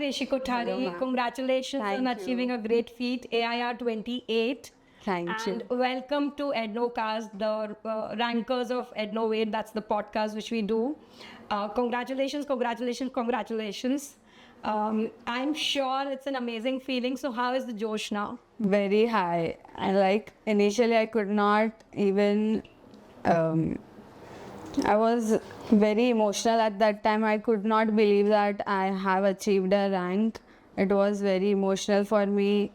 Rishi Kothari. Hello, ma'am. Congratulations Thank on you. achieving a great feat, AIR 28. Thank you. And welcome to Ednocast, the rankers of Ednovate. That's the podcast which we do. Congratulations, congratulations, congratulations. I'm sure it's an amazing feeling. So, how is the Josh now? Very high. And like initially, I could not even. I was very emotional at that time. I could not believe that I have achieved a rank. It was very emotional for me.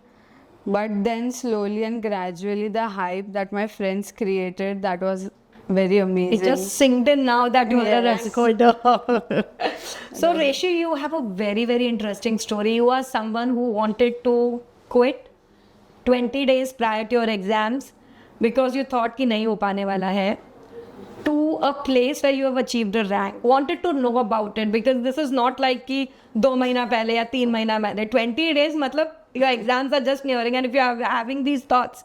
But then, slowly and gradually, the hype that my friends created, that was very amazing. It just sinked in now that you are a Yes. rank holder. So, Rishi, you have a very, very interesting story. You are someone who wanted to quit 20 days prior to your exams because you thought कि नहीं हो पाने वाला है, to a place where you have achieved a rank. Wanted to know about it because this is not like कि 2 महीना पहले या 3 महीना पहले. 20 days मतलब your exams are just nearing, and if you are having these thoughts,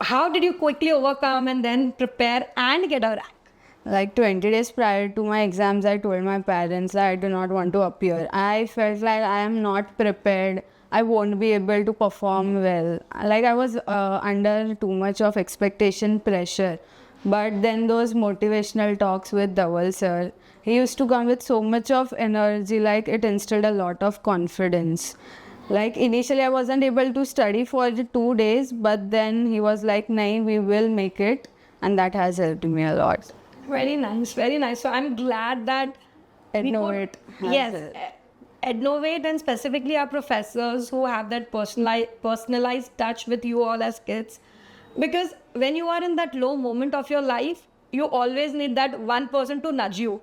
how did you quickly overcome and then prepare and get a rank? Like 20 days prior to my exams, I told my parents that I do not want to appear. I felt like I am not prepared. I won't be able to perform well. Like I was under too much of expectation pressure. But then those motivational talks with Dhaval sir, he used to come with so much of energy, like it instilled a lot of confidence. Like initially I wasn't able to study for the 2 days, but then he was like, "Nahi, we will make it," and that has helped me a lot. Very nice, very nice. So I'm glad that we Ednovate could- has yes, it. Ednovate and specifically our professors who have that personalized touch with you all as kids. Because when you are in that low moment of your life, you always need that one person to nudge you.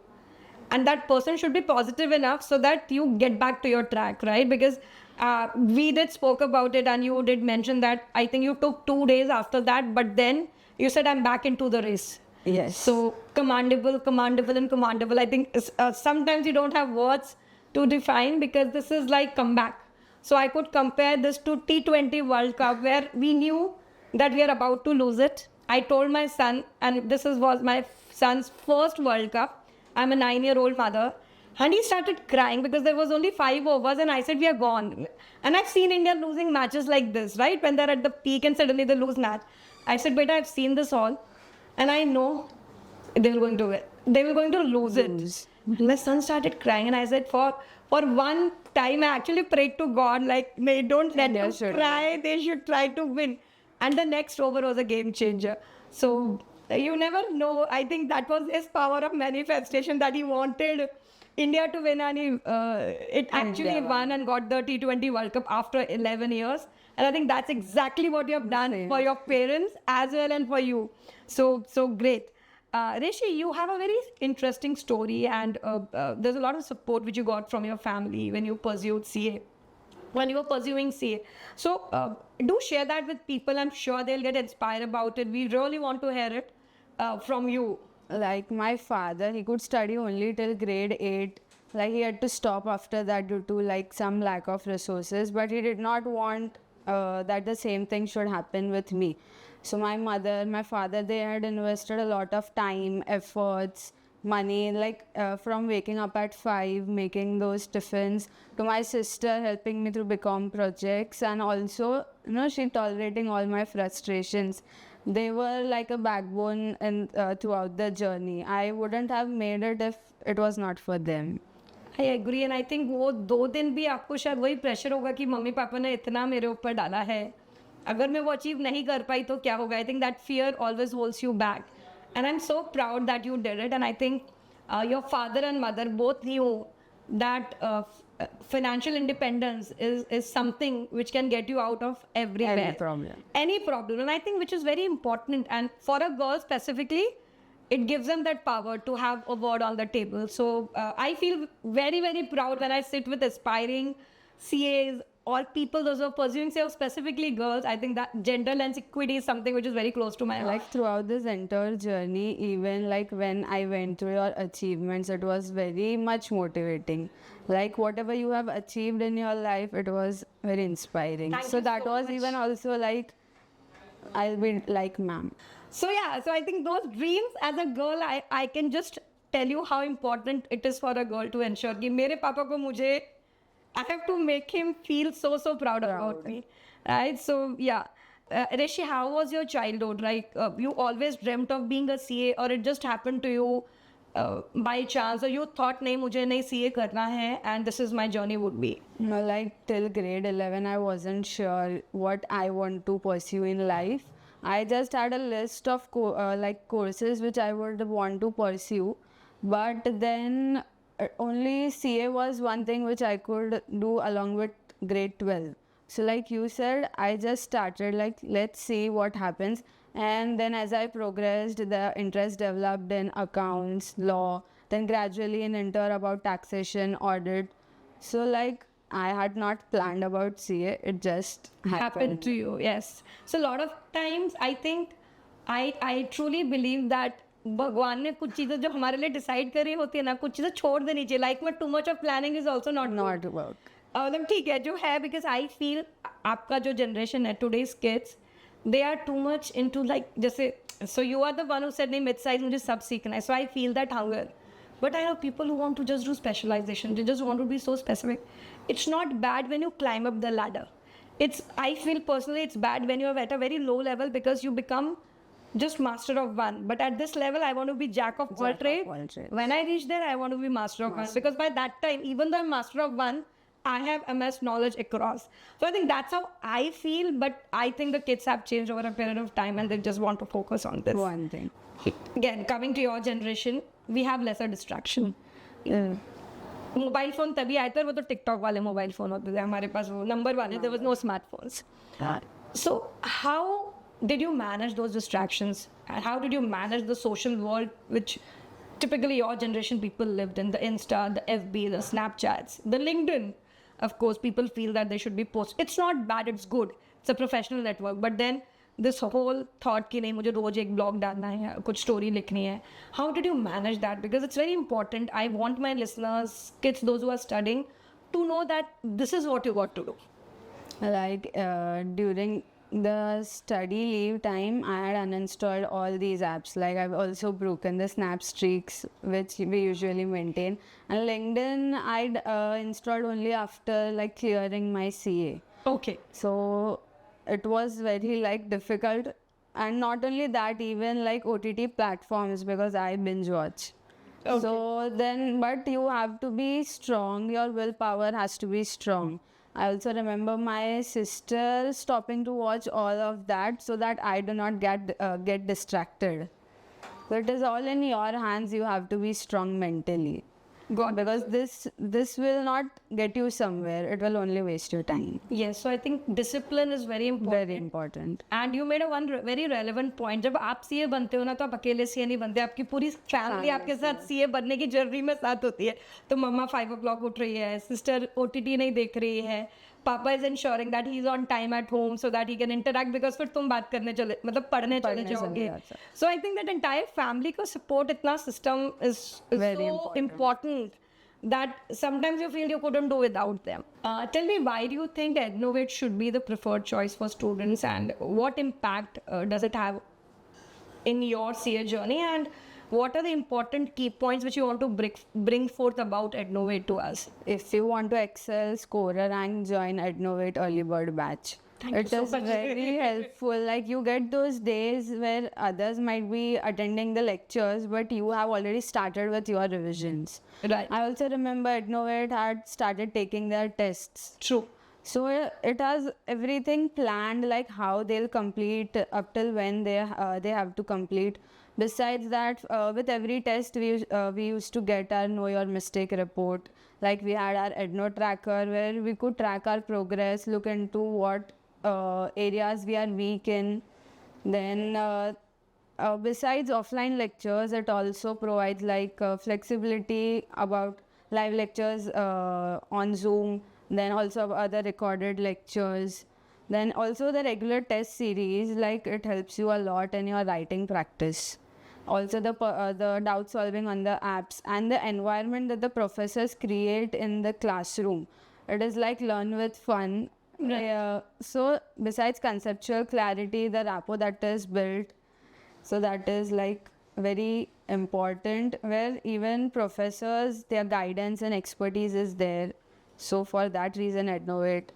And that person should be positive enough so that you get back to your track, right? Because we did spoke about it and you did mention that I think you took 2 days after that, but then you said I'm back into the race. Yes. So commendable, commendable, and commendable. I think sometimes you don't have words to define because this is like comeback. So I could compare this to T20 World Cup where we knew that we are about to lose it. I told my son, and was my son's first World Cup. I'm a 9-year-old mother. And he started crying because there was only 5 overs and I said, we are gone. And I've seen India losing matches like this, right? When they're at the peak and suddenly they lose match. I said, beta, I've seen this all. And I know they were going to win. They were going to lose it. My son started crying and I said, for one time, I actually prayed to God, like, may don't let them cry. They should try to win. And the next over was a game changer. So you never know. I think that was his power of manifestation that he wanted India to win, and it actually won and got the T20 World Cup after 11 years. And I think that's exactly what you have done for your parents as well and for you. So great. Rishi, you have a very interesting story, and there's a lot of support which you got from your family when you pursued CA. When you were pursuing CA. So do share that with people. I'm sure they'll get inspired about it. We really want to hear it from you. Like my father, he could study only till grade 8. Like he had to stop after that due to like some lack of resources, but he did not want that the same thing should happen with me. So my mother, my father, they had invested a lot of time, efforts, money, like from waking up at 5, making those tiffins, to my sister helping me through BCom projects, and also, she tolerating all my frustrations. They were like a backbone and throughout the journey. I wouldn't have made it if it was not for them. I agree, and I think वो 2 दिन भी आपको शायद वही pressure होगा कि mummy papa ने इतना मेरे ऊपर डाला है, अगर मैं वो अचीव नहीं कर पाई तो क्या होगा. I think that fear always holds you back, and I'm so proud that you did it. And I think your father and mother both knew that financial independence is something which can get you out of everywhere. Any problem. And I think which is very important, and for a girl specifically, it gives them that power to have a word on the table. So I feel very, very proud when I sit with aspiring CAs or people those who are pursuing CA, specifically girls. I think that gender lens equity is something which is very close to my heart. Like throughout this entire journey, even like when I went through your achievements, it was very much motivating. Like whatever you have achieved in your life, it was very inspiring. Thank So you that so was much. even also like, I'll be like ma'am. So yeah, so I think those dreams as a girl, I can just tell you how important it is for a girl to ensure कि मेरे पापा को मुझे I have to make him feel so proud about me, right? So yeah, Rishi, how was your childhood? Like you always dreamt of being a CA, or it just happened to you by chance, or you thought, नहीं मुझे नहीं CA करना है, and this is my journey would be. No, like till grade 11, I wasn't sure what I want to pursue in life. I just had a list of like courses which I would want to pursue, but then only CA was one thing which I could do along with grade 12. So like you said, I just started like let's see what happens, and then as I progressed, the interest developed in accounts, law, then gradually in inter about taxation, audit. So like I had not planned about CA, it just Happened to you, yes. So a lot of times I think I truly believe that भगवान ने कुछ चीज़ें जो हमारे लिए decide करी होती है ना, कुछ चीज़ें छोड़ देनी चाहिए. लाइक में too much of planning is also not not work. मतलब ठीक है जो है, बिकॉज आई फील आपका जो जनरेशन है today's kids, they are too much into like जैसे, so you are the one who said नहीं मिड साइज मुझे सब सीखना है, so I feel that hunger. But I know people who want to just do specialization. They just want to be so specific. It's not bad when you climb up the ladder. I feel personally, it's bad when you're at a very low level because you become just master of one. But at this level, I want to be jack of all all trades. trades. When I reach there, I want to be master of one. Because by that time, even though I'm master of one, I have amassed knowledge across. So I think that's how I feel. But I think the kids have changed over a period of time and they just want to focus on this. One thing. Again, coming to your generation, we have lesser distraction. Mobile phone तभी आए थे, वो तो TikTok वाले mobile phone होते थे हमारे पास, वो नंबर वाले, there was no smartphones. So how did you manage those distractions, and how did you manage the social world which typically your generation people lived in, the Insta, the FB, the Snapchats, the LinkedIn? Of course people feel that they should be post. It's not bad, it's good, it's a professional network, but then this whole thought कि नहीं मुझे रोज एक blog डालना है, कुछ story लिखनी है. How did you manage that? Because it's very important. I want my listeners, kids, those who are studying, to know that this is what you got to do. Like during the study leave time, I had uninstalled all these apps. Like I've also broken the Snap streaks, which we usually maintain. And LinkedIn, I'd installed only after like clearing my CA. Okay. So it was very like difficult, and not only that, even like OTT platforms, because I binge watch. Okay. So then, but you have to be strong, your willpower has to be strong. I also remember my sister stopping to watch all of that so that I do not get distracted. So it is all in your hands. You have to be strong mentally. Got Because this will not get you somewhere. It will only waste your time. Yes, so I think discipline is very important. Very important. And you made a one very relevant point. जब आप CA बनते हो ना, तो आप अकेले CA नहीं बनते, आपकी पूरी फैमिली आपके साथ सीए बनने की जर्नी में साथ होती है. तो मम्मा 5 o'clock उठ रही है, सिस्टर OTT नहीं देख रही है, पापा is insuring that he is on time at home so that he can interact, because फिर तुम बात करने चले, मतलब पढ़ने चले जाओगे. So I think that entire family को सपोर्ट इतना system is Very so important that sometimes you feel you couldn't do without them. Tell me, why do you think Ednovate should be the preferred choice for students, and what impact does it have in your CA journey, and what are the important key points which you want to bring forth about Ednovate to us? If you want to excel, score a rank, join Ednovate Early Bird Batch. Thank you It so is much. very helpful. Like you get those days where others might be attending the lectures, but you have already started with your revisions. Right. I also remember Ednovate had started taking their tests. True. So it has everything planned, like how they'll complete up till when they have to complete. Besides that, with every test we used to get our know your mistake report. Like we had our Edno tracker where we could track our progress, look into what areas we are weak in. Then besides offline lectures, it also provides like flexibility about live lectures on Zoom. Then also other recorded lectures. Then also the regular test series, like it helps you a lot in your writing practice. Also the doubt solving on the apps and the environment that the professors create in the classroom. It is like learn with fun. Right. So besides conceptual clarity, the rapport that is built, so that is like very important, where even professors, their guidance and expertise is there. So for that reason, Ednovate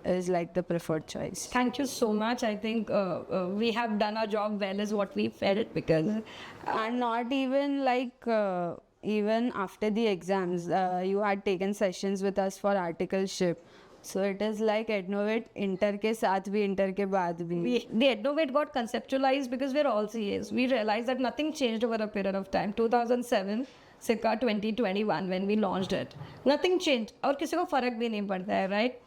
is like the preferred choice. Thank you so much. I think we have done our job well, is what we felt, because And not even like even after the exams, you had taken sessions with us for articleship. So it is like Ednovate inter ke saath bhi, inter ke baad bhi. the Ednovate got conceptualized because we're all CAs. We realized that nothing changed over a period of time. 2007 circa 2021 when we launched it, nothing changed और किसी को फर्क भी नहीं पड़ता है, right?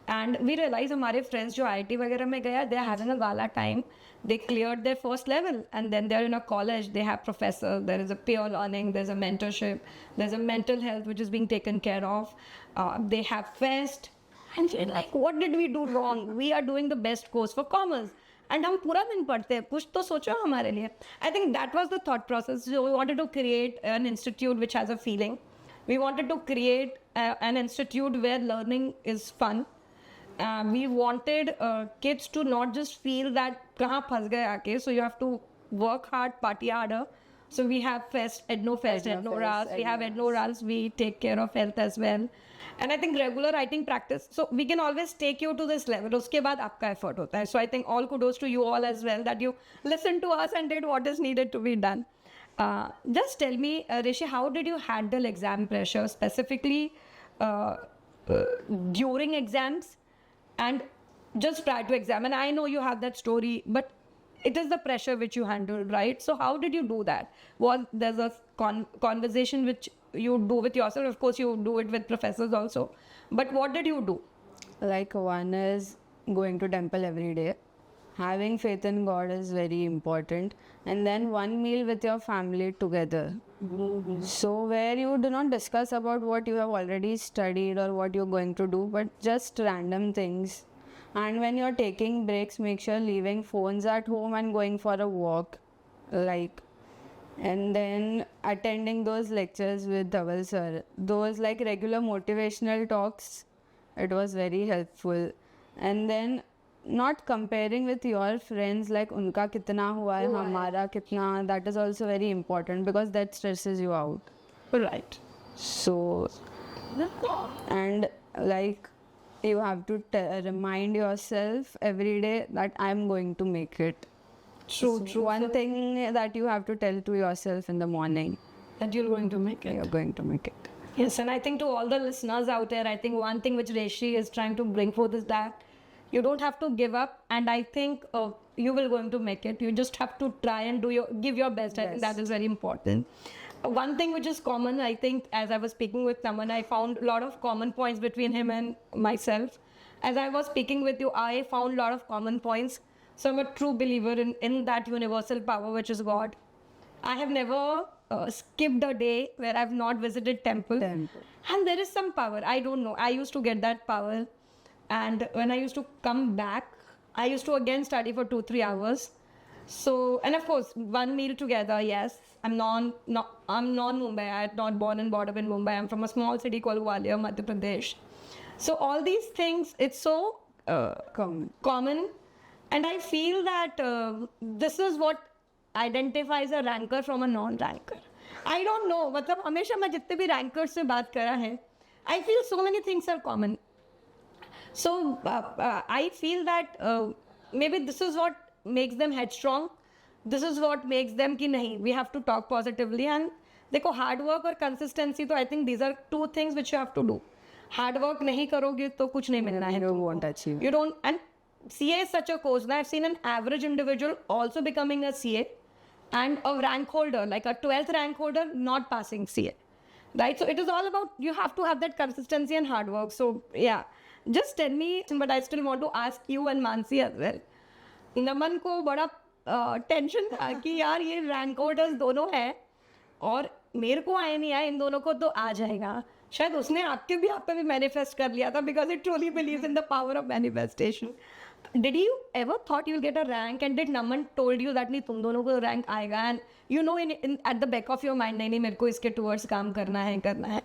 And we realized हमारे friends जो IIT वगैरह में गया, they're having a gala time. They cleared their first level and then they're in a college. They have professors. There is a peer learning. There's a mentorship. There's a mental health which is being taken care of. They have fest. And we're like, what did we do wrong? We are doing the best course for commerce. And हम पूरा दिन पढ़ते हैं, कुछ तो सोचो हमारे लिए. I think that was the thought process. So we wanted to create an institute which has a feeling. We wanted to create an institute where learning is fun. We wanted kids to not just feel that कहाँ फंस गए आके, so you have to work hard, party harder. So we have fest, Ednofest, Ednorals, we have Ednorals, we take care of health as well. And I think regular writing practice, so we can always take you to this level. उसके बाद आपका effort होता है. So I think all kudos to you all as well that you listened to us and did what is needed to be done. Just tell me, Rishi, how did you handle exam pressure, specifically during exams and just prior to exam? And I know you have that story, but it is the pressure which you handled, right? So how did you do that? Was there's a conversation which you do with yourself? Of course, you do it with professors also. But what did you do? Like one is going to temple every day. Having faith in God is very important. And then one meal with your family together. So where you do not discuss about what you have already studied or what you're going to do, but just random things. And when you're taking breaks, make sure leaving phones at home and going for a walk. And then attending those lectures with Dhaval sir. Those like regular motivational talks, it was very helpful. And then not comparing with your friends, like unka kitna hua hai, hamara kitna, that is also very important because that stresses you out. Right. So, and like you have to remind yourself every day that I'm going to make it. True. One thing that you have to tell to yourself in the morning, That you're going to make it. you're going to make it. Yes, and I think to all the listeners out there, I think one thing which Rishi is trying to bring forth is that you don't have to give up, and I think you will going to make it. You just have to try and give your best. I think that is very important. One thing which is common, I think, as I was speaking with Naman, I found a lot of common points between him and myself. As I was speaking with you, I found a lot of common points. So I'm a true believer in that universal power, which is God. I have never skipped a day where I've not visited temple. And there is some power. I don't know. I used to get that power. And when I used to come back, I used to again study for 2-3 hours. So, and of course, one meal together, yes. I'm non-Mumbai. I am not born and brought up in Mumbai. I'm from a small city called Gwalior, Madhya Pradesh. So all these things, it's so common. And I feel that this is what identifies a ranker from a non-ranker. I don't know. मतलब हमेशा मैं जितने भी rankers से बात करा है, I feel so many things are common. So I feel that maybe this is what makes them headstrong. This is what makes them कि नहीं, we have to talk positively. And देखो, hard work और consistency, तो I think these are two things which you have to do. Hard work नहीं करोगे तो कुछ नहीं मिलना है. You won't achieve. You don't. And CA is such a course. Now I've seen an average individual also becoming a CA and a rank holder, like a 12th rank holder, not passing CA. Right? So it is all about, you have to have that consistency and hard work. So yeah, just tell me, but I still want to ask you and Mansi as well. नमन को बड़ा tension था कि यार ये rank holders दोनों हैं और मेरे को आए नहीं आए, इन दोनों को तो आ जाएगा. शायद उसने आपके भी आप पे भी मैनिफेस्ट कर लिया था because it truly believes in the power of manifestation. Did you ever thought you'll get a rank and did Naman told you that नहीं तुम दोनों को rank आएगा and you know in at the back of your mind नहीं मेरे को इसके towards काम करना है.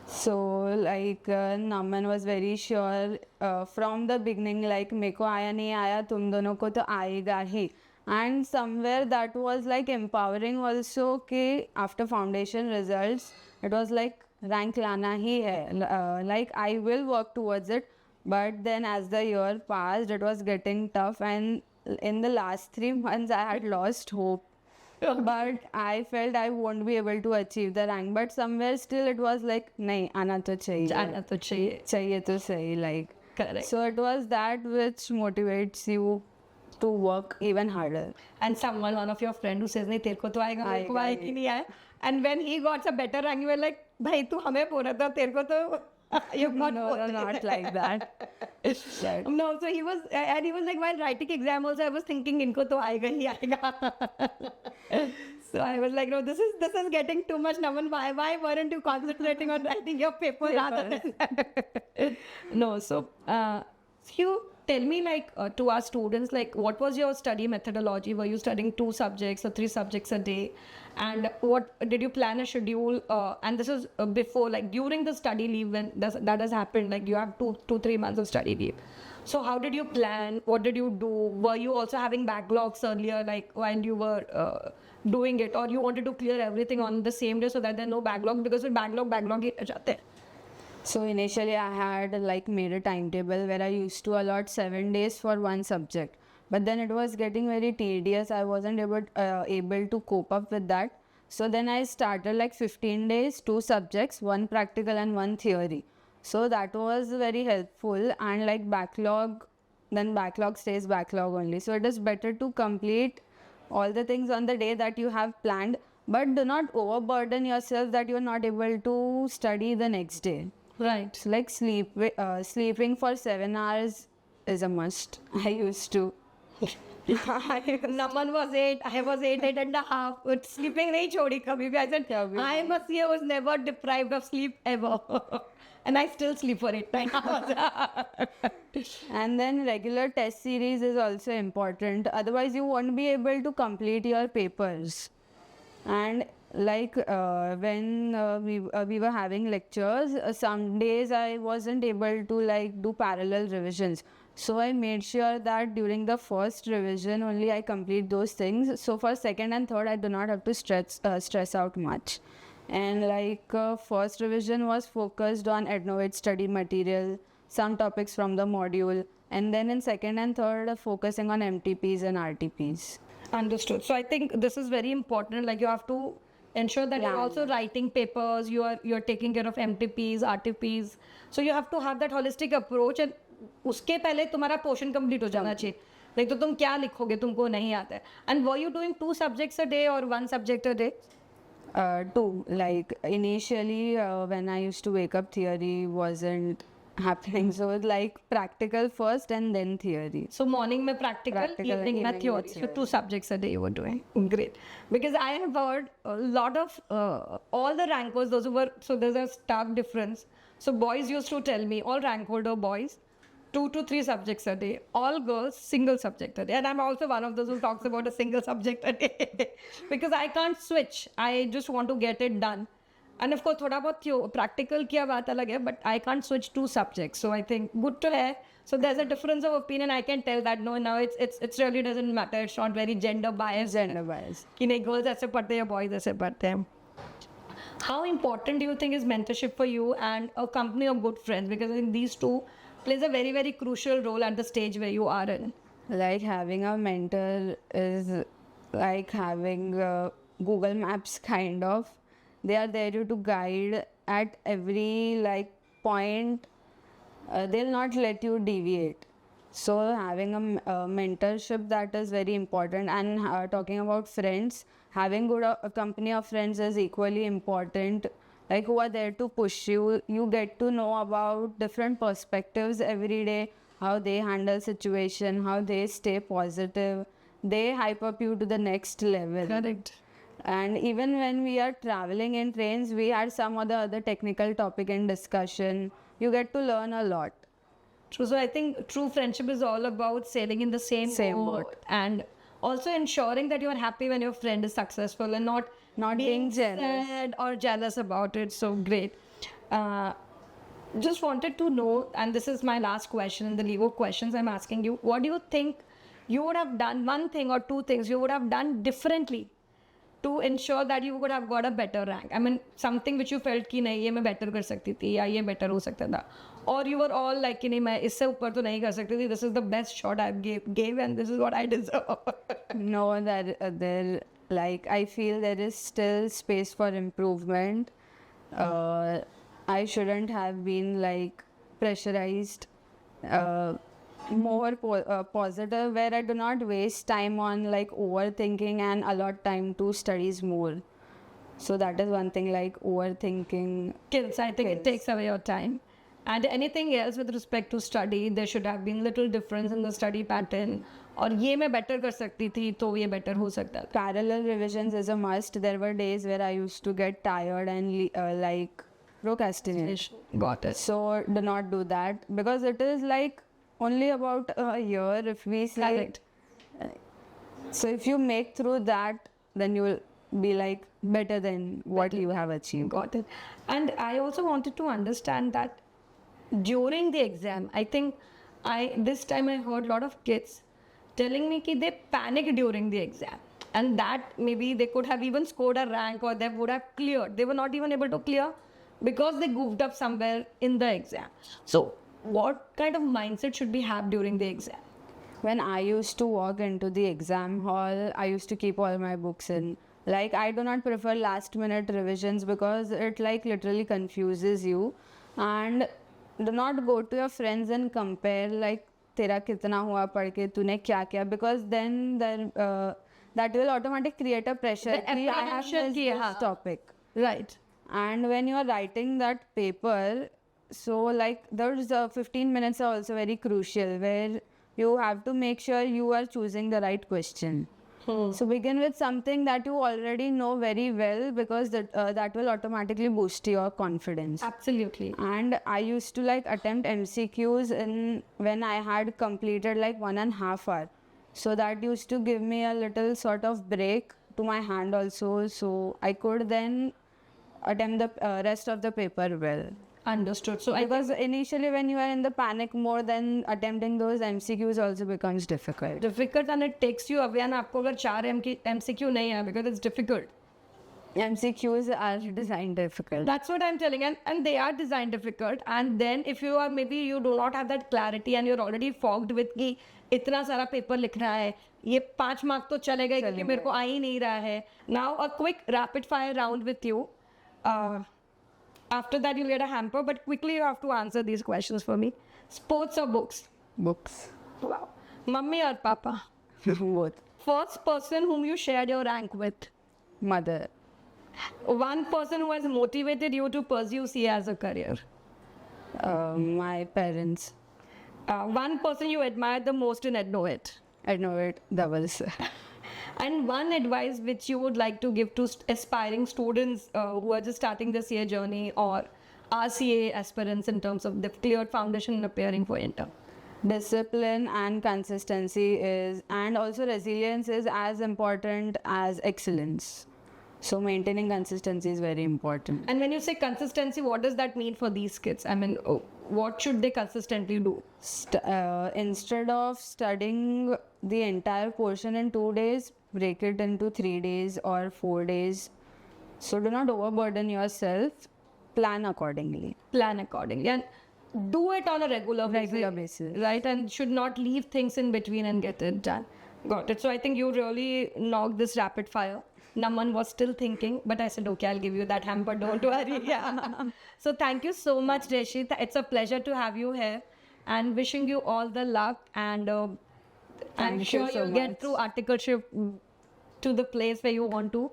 So like Naman was very sure from the beginning, like मेरे को आया नहीं आया, तुम दोनों को तो आएगा ही. And somewhere that was like empowering also कि after foundation results it was like rank लाना ही है. Like I will work towards it, but then as the year passed, it was getting tough, and in the last 3 months, I had lost hope. But I felt I won't be able to achieve the rank. But somewhere still it was like, nahi, आना तो चाहिए. जाना तो चाहिए. चाहिए तो सही, like. Correct. So it was that which motivates you to work even harder. And someone, one of your friend who says, नहीं तेरे को तो आएगा, मेरे को आएगा आएगा नहीं आया. And when he got a better rank, you were like, भाई तू हमें बोल रहा था, तेरे को तो you got No, not like that. Right. No, so he was, and he was like, while writing exam also, I was thinking, इनको तो आएगा ही आएगा. So I was like, no, this is getting too much. Naman, why weren't you concentrating on writing your paper rather than no? So you tell me, like, to our students, like, what was your study methodology? Were you studying 2 subjects or 3 subjects a day? And what did you plan a schedule? And this is before, like, during the study leave when that has happened, like you have 2-3 months of study leave. So how did you plan? What did you do? Were you also having backlogs earlier, like while you were doing it, or you wanted to clear everything on the same day so that there are no backlog? Because with backlog hi jate hain. So initially I had like made a timetable where I used to allot 7 days for one subject. But then it was getting very tedious. I wasn't able to cope up with that. So then I started like 15 days, 2 subjects, 1 practical and 1 theory. So that was very helpful, and like backlog, then backlog stays backlog only. So it is better to complete all the things on the day that you have planned, but do not overburden yourself that you are not able to study the next day. Right. So like sleeping for 7 hours is a must. I used to. Naman was 8, I was 8.5. But sleeping nahi chodi kabhi bhi. I said, I must say I was never deprived of sleep ever. And I still sleep for 8-9 hours. And then regular test series is also important. Otherwise, you won't be able to complete your papers. And like when we were having lectures, some days I wasn't able to like do parallel revisions. So I made sure that during the first revision only I complete those things. So for second and third, I do not have to stress out much. And like first revision was focused on Ednovate study material, some topics from the module, and then in second and third focusing on MTPs and RTPs. Understood. So I think this is very important. Like you have to ensure that you're also writing papers, you're taking care of MTPs, RTPs. So you have to have that holistic approach, and उसके पहले तुम्हारा portion complete हो जाना चाहिए. Like तो तुम क्या लिखोगे, तुमको नहीं आता है. And were you doing 2 subjects a day or 1 subject a day? 2. Like initially when I used to wake up, theory wasn't happening. So it's like practical first and then theory. So morning mein practical, evening mein theory. So 2 subjects a day you were doing. Great. Because I have heard a lot of all the rankers, those who were, so there's a stark difference. So boys used to tell me, all rank holder boys, 2 to 3 subjects a day. All girls, single subject a day. And I'm also one of those who talks about a single subject a day. Because I can't switch. I just want to get it done. And of course, thoda bahut practical kiya baat alag hai, but I can't switch 2 subjects. So I think good to hai. So there's a difference of opinion. I can tell that no, now it's really doesn't matter. It's not very gender biased. Gender bias. Ki nahi, girls aise padhte hain, boys aise padhte hain. How important do you think is mentorship for you and a company of good friends? Because I think these two plays a very, very crucial role at the stage where you are in. Like having a mentor is like having Google Maps kind of. They are there to guide at every like point. They'll not let you deviate. So having a mentorship, that is very important. And talking about friends, having good company of friends is equally important. Like who are there to push you. You get to know about different perspectives every day, how they handle situation, how they stay positive. They hype up you to the next level. Correct. And even when we are traveling in trains, we had some other technical topic in discussion. You get to learn a lot. True. So I think true friendship is all about sailing in the same boat, and also ensuring that you are happy when your friend is successful and not being jealous. sad or jealous about it. So great. Just wanted to know, and this is my last question in the leave of questions I'm asking you. What do you think you would have done, 1 thing or 2 things you would have done differently to ensure that you could have got a better rank? I mean, something which you felt कि नहीं ये मैं better कर सकती थी या ये better हो सकता था, or you were all like कि नहीं मैं इससे ऊपर तो नहीं कर सकती थी, this is the best shot I gave and this is what I deserve. No, that there, like, I feel there is still space for improvement. I shouldn't have been like pressurized. More positive, where I do not waste time on like overthinking and allot time to studies more. So that is one thing, like overthinking Kills. I think it kills. takes away your time. And anything else with respect to study, there should have been little difference in the study pattern. और ये मैं better कर सकती थी तो ये better हो सकता था. Parallel revisions is a must. There were days where I used to get tired and like procrastinate. Got it. So do not do that, because it is like only about a year, if we say. Correct. So if you make through that, then you will be like better than what you have achieved. Got it. And I also wanted to understand that during the exam, I think this time I heard a lot of kids telling me that they panic during the exam, and that maybe they could have even scored a rank or they would have cleared. They were not even able to clear because they goofed up somewhere in the exam. So what kind of mindset should we have during the exam? When I used to walk into the exam hall, I used to keep all my books in. Like, I do not prefer last minute revisions because it like literally confuses you. And do not go to your friends and compare like तेरा कितना हुआ पढ़ के तूने क्या किया, because then that will automatically create a pressure The कि I have apprehension missed कि this हाँ. topic. Right. And when you are writing that paper, so like those 15 minutes are also very crucial, where you have to make sure you are choosing the right question. So begin with something that you already know very well, because that will automatically boost your confidence. Absolutely. And I used to like attempt MCQs when I had completed like 1.5 hours. So that used to give me a little sort of break to my hand also, so I could then attempt the rest of the paper well. Understood. So Because initially when you are in the panic mode, then attempting those MCQs also becomes difficult. difficult and it takes you away. And आपको अगर 4 MCQ नहीं है, because it's difficult. MCQs are designed difficult. That's what I'm telling, and they are designed difficult. And then if you are, maybe you do not have that clarity and you're already fogged with कि इतना सारा paper लिख रहा है, ये 5 mark तो चलेगा क्योंकि मेरे को आ ही नहीं रहा है. Now a quick rapid fire round with you. After that you'll get a hamper, but quickly you have to answer these questions for me. Sports or books? Books. Wow. Mummy or papa? Both. First person whom you shared your rank with? Mother. One person who has motivated you to pursue CA as a career? My parents. One person you admire the most in Ednovate? I know it doubles. And one advice which you would like to give to aspiring students who are just starting the CA journey, or RCA aspirants, in terms of the cleared foundation and appearing for inter? Discipline and consistency and also resilience is as important as excellence. So maintaining consistency is very important. And when you say consistency, what does that mean for these kids? I mean, what should they consistently do? Instead of studying the entire portion in 2 days, break it into 3 days or 4 days. So do not overburden yourself. Plan accordingly. Plan accordingly and do it on a regular basis. Right? And should not leave things in between and get it done. Got it. So I think you really knocked this rapid fire. Naman was still thinking, but I said, okay, I'll give you that hamper, don't worry. Yeah. So thank you so much, Reshi. It's a pleasure to have you here, and wishing you all the luck. And I'm Thank you sure so you'll get much. through articleship to the place where you want to.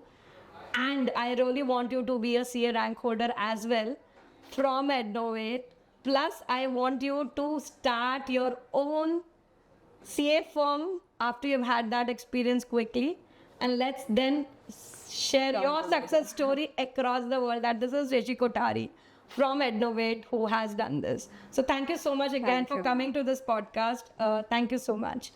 And I really want you to be a CA rank holder as well from Ednovate. Plus, I want you to start your own CA firm after you've had that experience quickly. And let's then share your success story across the world. That this is Reshi Kothari from Ednovate who has done this. So thank you so much again Thank for you. coming to this podcast. Thank you so much.